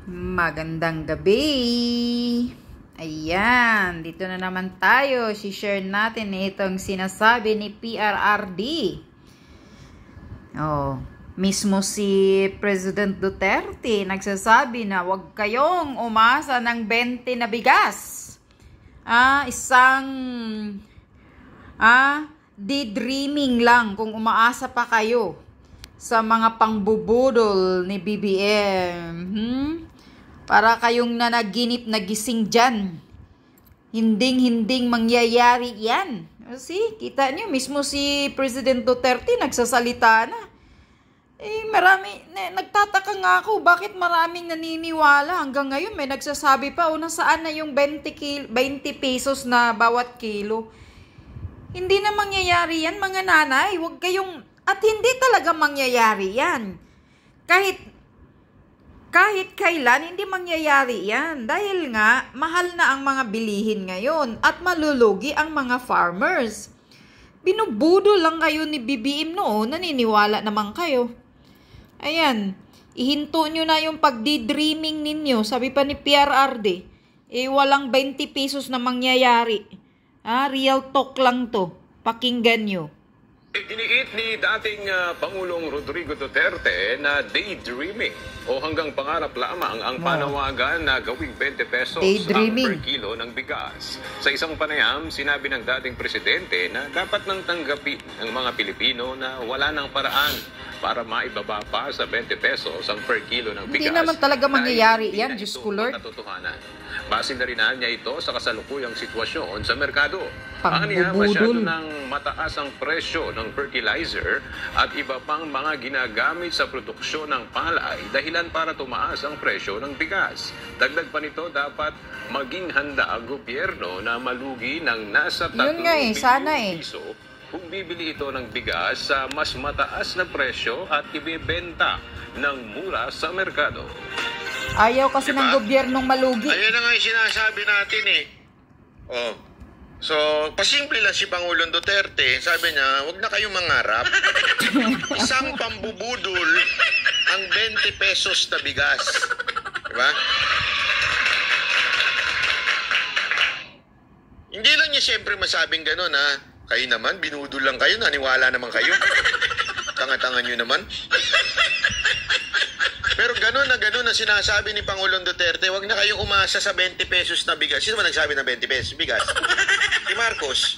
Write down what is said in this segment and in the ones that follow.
Magandang gabi! Ayan, dito na naman tayo. Si-share natin itong sinasabi ni PRRD. Mismo si President Duterte nagsasabi na huwag kayong umasa ng 20 na bigas. Daydreaming lang kung umaasa pa kayo sa mga pangbubudol ni BBM. Para kayong nanaginip na gising dyan. Hinding mangyayari yan. Kita nyo, mismo si President Duterte nagsasalita na. Nagtataka nga ako, bakit maraming naniniwala hanggang ngayon? May nagsasabi pa, nasaan na yung 20 pesos na bawat kilo? Hindi na mangyayari yan, mga nanay. Huwag kayong, at hindi talaga mangyayari yan. Kahit kailan, hindi mangyayari yan. Dahil nga, mahal na ang mga bilihin ngayon at malulugi ang mga farmers. Binubudol lang kayo ni BBM noon, naniniwala naman kayo. Ayan, ihinto nyo na yung pagdi-dreaming ninyo. Sabi pa ni PRRD, walang 20 pesos na mangyayari. Real talk lang to. Pakinggan nyo. Iniit ni dating Pangulong Rodrigo Duterte na daydreaming o hanggang pangarap lamang ang panawagan na gawing 20 pesos ang per kilo ng bigas. Sa isang panayam, sinabi ng dating presidente na dapat nang tanggapin ng mga Pilipino na wala nang paraan para maibaba pa sa 20 pesos ang per kilo ng bigas. Hindi naman talaga mangyayari yan, Diyos ko Lord. Base na rin niya ito sa kasalukuyang sitwasyon sa merkado. Ang Pangbubudol. masyado ng mataas ang presyo ng fertilizer at iba pang mga ginagamit sa produksyon ng palay dahilan para tumaas ang presyo ng bigas. Dagdag pa nito, dapat maging handa ang gobyerno na malugi ng nasa 3 bilyong piso kung bibili ito ng bigas sa mas mataas na presyo at ibebenta ng mura sa merkado. Ayaw kasi ng gobyernong malugi. Ayun na nga yung sinasabi natin So, pasimple lang si Pangulong Duterte. Sabi niya, huwag na kayong mangarap. Isang pambubudol ang 20 pesos na bigas. Diba? Hindi lang niya siyempre masabing gano'n, Kayo naman, binudol lang kayo, naniwala naman kayo. Tanga-tanga nyo naman. Pero gano'n na sinasabi ni Pangulong Duterte, wag na kayong umasa sa 20 pesos na bigas. Sino ba nagsabi ng 20 pesos bigas? Si Marcos.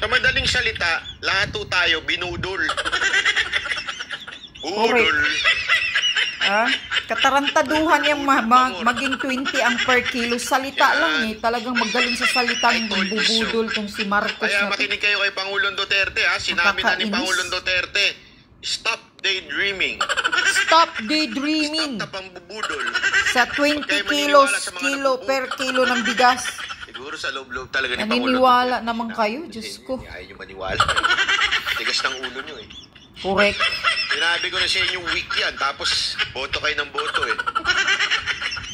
Sa madaling salita, lahat tayo binudol. Budol. Katarantaduhan yung maging 20 ang per kilo. Salita lang talagang magaling sa salitang bubudol tong si Marcos. Kaya makinig kayo kay Pangulong Duterte, Sinabi na ni Pangulong Duterte, stop daydreaming. Stop daydreaming. Stop na pambubudol. Sa 20 kilo per kilo ng bigas. Siguro sa loob-loob talaga ni Pangulong Duterte. Naniniwala naman kayo, Diyos ko. Ayaw nyo maniwala. Tigas ng ulo nyo Correct. Sinabi ko na sa inyo week yan, tapos boto kayo ng boto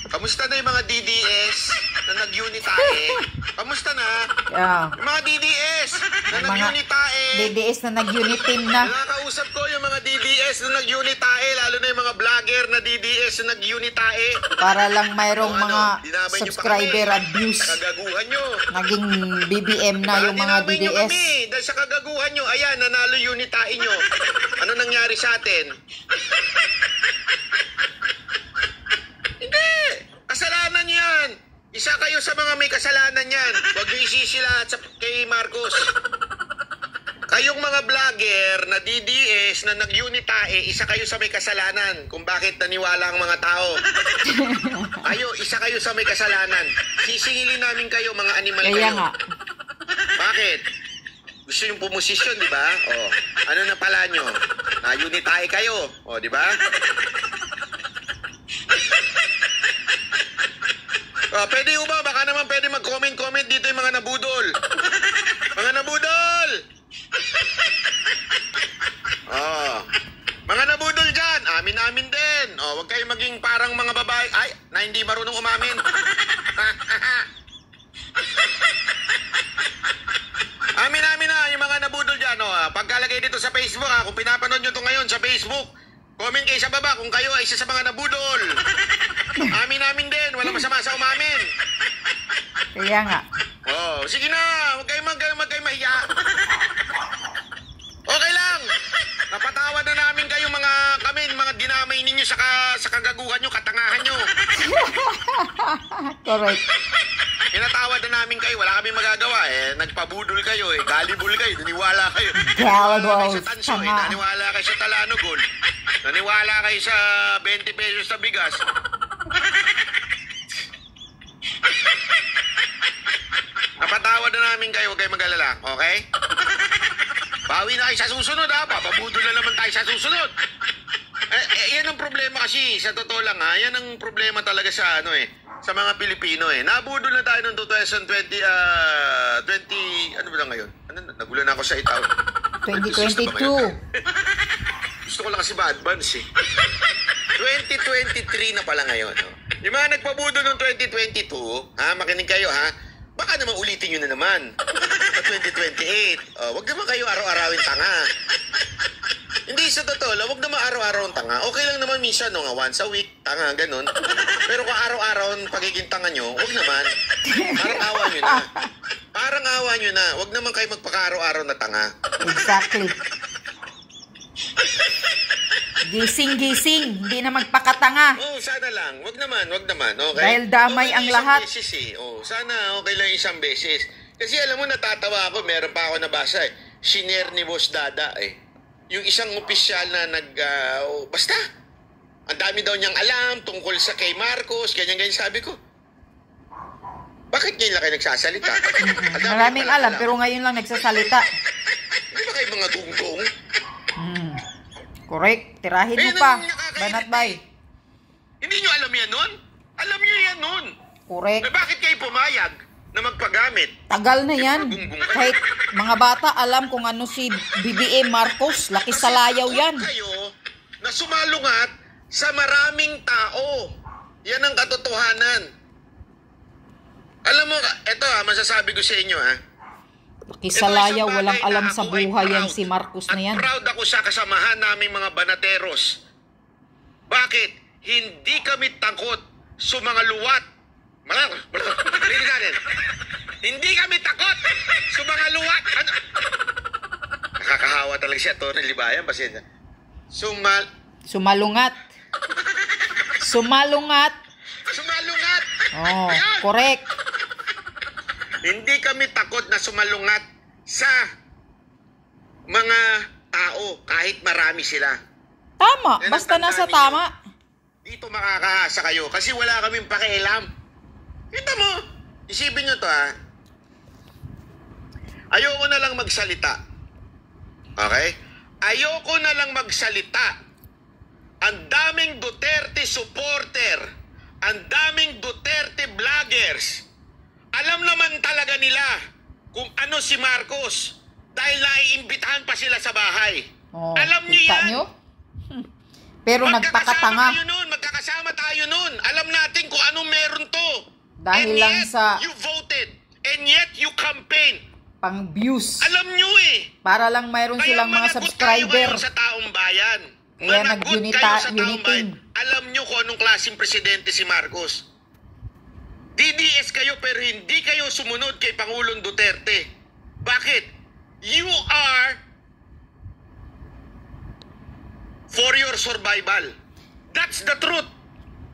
Kamusta na yung mga DDS na nag-unitae? Kamusta na? Yung mga DDS na nag-unitae. DDS na nag-unitim na. Nakakausap ko yung mga DDS na nag-unitae, lalo na yung mga vlogger na DDS na nag-unitae. Para lang mayroong mga subscriber abuse. Kagaguhan nyo. Naging BBM na yung mga DDS. Dahil sa kagaguhan nyo, ayan, nanalo unitae nyo. Ano nangyari sa atin? Hindi! Kasalanan yan! Isa kayo sa mga may kasalanan yan. Huwag nyo isisi lahat kay Marcos. Kayong mga vlogger na DDS na nag-unitae, isa kayo sa may kasalanan kung bakit naniwala ang mga tao. Isa kayo sa may kasalanan. Sisingilin namin kayo, mga animal kayo. Kaya nga. Bakit? Gusto yung pumosisyon, di ba? Ano na pala nyo? Unitae kayo. Di ba? Pwede ba? Baka naman pwede mag-comment dito yung mga nabudol. Mga nabudol! Mga nabudol dyan, amin-amin din. Huwag kayo maging parang mga babae na hindi marunong umamin. Amin-amin na yung mga nabudol dyan. Pagkalagay dito sa Facebook, kung pinapanood nyo to ngayon sa Facebook, Comment kayo sa baba kung kayo ay isa sa mga nabudol. Amin din. Walang masama sa umamin. Kaya nga. Oh, sige na. Huwag kayo mahiya. Okay lang. Napatawad na namin kayo mga dinamay ninyo sa kagaguhan nyo, katangahan nyo. Correct. Pinatawad na namin kayo. Wala kami magagawa eh. Nagpabudol kayo eh. Gullible kayo. Naniwala kayo. Gullible. Naniwala kayo sa tanso eh. Naniwala kayo sa talanogol. Naniwala kayo sa 20 pesos na bigas. Napatawad na namin kayo. Huwag kayo mag-alala. Okay? Bawi na kayo sa susunod ha. Papabudol na naman tayo sa susunod. Yan ang problema kasi. Sa totoo lang ha. Yan ang problema talaga sa sa mga Pilipino eh. Nabudol na tayo noong 2020, ano ba na ngayon? Nagulan ako sa itaw. 2022. Gusto ko lang kasi ma-advance eh. 2023 na pala ngayon. No? Yung mga nagpabudol noong 2022, makinig kayo ha, baka naman ulitin nyo na naman sa 2028. Wag naman kayo araw-arawin tanga. Hindi, sa totoo lang, wag naman araw-araw tanga. Okay lang naman minsan, once a week, tanga, ganun. Pero kung araw-araw ang pagiging tanga nyo, wag naman. Parang awa nyo na. Parang awa nyo na. Wag naman kayo magpaka-araw-araw na tanga. Exactly. Gising. Hindi na magpakatanga. Sana lang. Wag naman. Okay? Dahil damay ang lahat. Beses, eh. Sana okay lang isang beses. Kasi alam mo, natatawa ako. Meron pa ako nabasa eh. Shinare ni Boss Dada eh. Yung isang opisyal na basta, ang dami daw niyang alam tungkol sa kay Marcos, ganyan-ganyan. Sabi ko, bakit ngayon lang kayo nagsasalita? Maraming alam, pero ngayon lang nagsasalita. Hindi ba kayo mga gunggong? Correct. Tirahin mo pa. Banat bay. Hindi nyo alam yan nun? Alam nyo yan nun. Correct. Bakit kayo pumayag na magpagamit? Tagal na yan. Kahit mga bata alam kung ano si BBM Marcos. Laki sa layaw yan. Kayo na sumalungat sa maraming tao. Yan ang katotohanan. Alam mo, eto masasabi ko sa inyo Laki sa layaw, walang alam sa buhay yan si Marcos na yan. At proud ako sa kasamahan naming mga banateros. Bakit? Hindi kami takot sa mga luwat. Marinig natin. Hindi kami takot sa mga luwat. Nakakahawa talaga siya, Tony Libayan. Sumalungat. Sumalungat. Oh, correct. Hindi kami takot na sumalungat sa mga tao kahit marami sila. Tama, basta nasa tama. Dito makakaasa kayo kasi wala kaming pakialam. Kita mo, isipin nyo to Ayoko na lang magsalita. Okay? Ayoko na lang magsalita. Ang daming Duterte supporter, ang daming Duterte vloggers. Alam naman talaga nila kung ano si Marcos dahil naiimbitahan pa sila sa bahay. Alam niyo yan. Nyo? Pero nagpakatanga. Magkakasama tayo nun. Alam natin kung anong meron to. Dahil and lang yet, sa... you voted. And yet, you campaign. Pang views. Alam nyo eh. Para lang mayroon silang mga subscriber. Kaya sa taong bayan. Kaya nag-uniting. Alam nyo kung anong klaseng presidente si Marcos. DDS kayo pero hindi kayo sumunod kay Pangulong Duterte. Bakit? You are for your survival. That's the truth.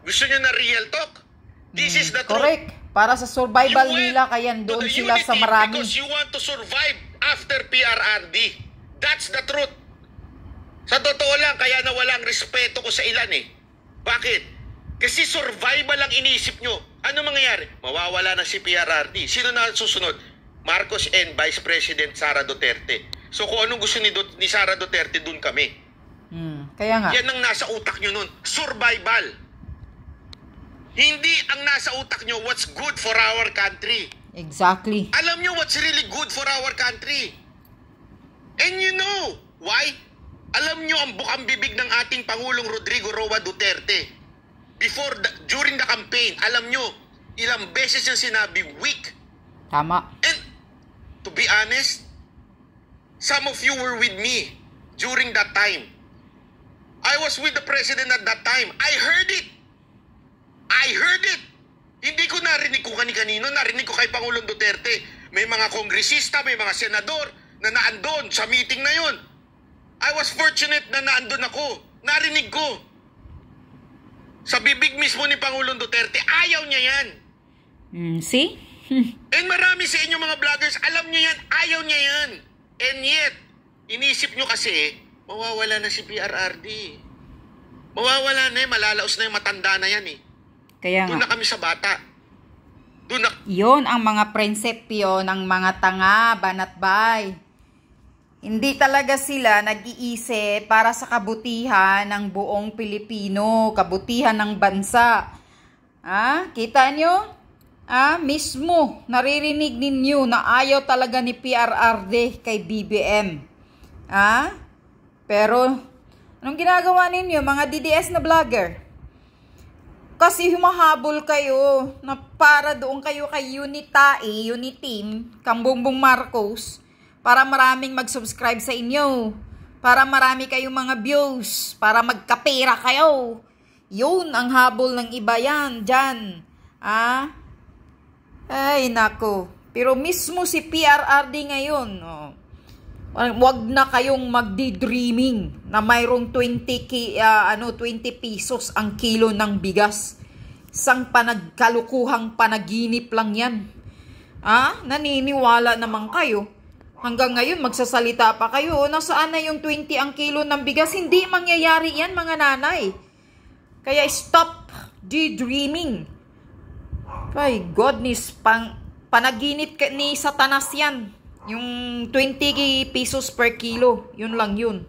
Gusto nyo na real talk? This is the truth. Correct. Para sa survival nila, kaya doon sila sa marami. Because you want to survive after PRRD. That's the truth. Sa totoo lang, kaya nawalang respeto ko sa ilan eh. Bakit? Kasi survival lang iniisip nyo. Ano mangyayari? Mawawala na si PRRD. Sino na susunod? Marcos and Vice President Sara Duterte. So kung anong gusto ni Sara Duterte, dun kami. Kaya nga. Yan ang nasa utak nyo nun. Survival. Hindi ang nasa utak nyo what's good for our country. Exactly. Alam nyo what's really good for our country. And you know why? Alam nyo ang bukang bibig ng ating Pangulong Rodrigo Roa Duterte. During the campaign, alam nyo, ilang beses yung sinabi, weak. Tama. And, to be honest, some of you were with me during that time. I was with the president at that time. I heard it. I heard it. Hindi ko narinig kung kani-kanino. Narinig ko kay Pangulong Duterte. May mga kongresista, may mga senador na naandun sa meeting na yun. I was fortunate na naandun ako. Narinig ko. Sa bibig mismo ni Pangulong Duterte, ayaw niya yan. See? And marami sa inyo mga vloggers, alam niya yan, ayaw niya yan. And yet, inisip nyo kasi, mawawala na si PRRD. Mawawala na malalaos na yung matanda na yan eh. Kaya Doon nga. na kami sa bata. Doon na... Yun ang mga prinsipyo ng mga tanga, banatbay. Hindi talaga sila nag-iisip para sa kabutihan ng buong Pilipino, kabutihan ng bansa. Kita nyo? Mismo, naririnig ninyo na ayaw talaga ni PRRD kay BBM. Pero, anong ginagawa ninyo, mga DDS na vlogger? Kasi humahabol kayo na para doon kayo kay Uniteam, Bongbong Marcos, para maraming mag-subscribe sa inyo, para marami kayong mga views, para magkapera kayo. Yun ang habol ng iba yan, dyan. Ay, nako. Pero mismo si PRRD ngayon, wag na kayong magdi-dreaming na mayroong 20 pesos ang kilo ng bigas. Isang kalukuhang panaginip lang yan. Naniniwala naman kayo. Hanggang ngayon, magsasalita pa kayo. Nasaan na yung 20 ang kilo ng bigas? Hindi mangyayari yan, mga nanay. Kaya stop daydreaming. My goodness, panaginip ni Satanas yan. Yung 20 pesos per kilo, yun lang yun.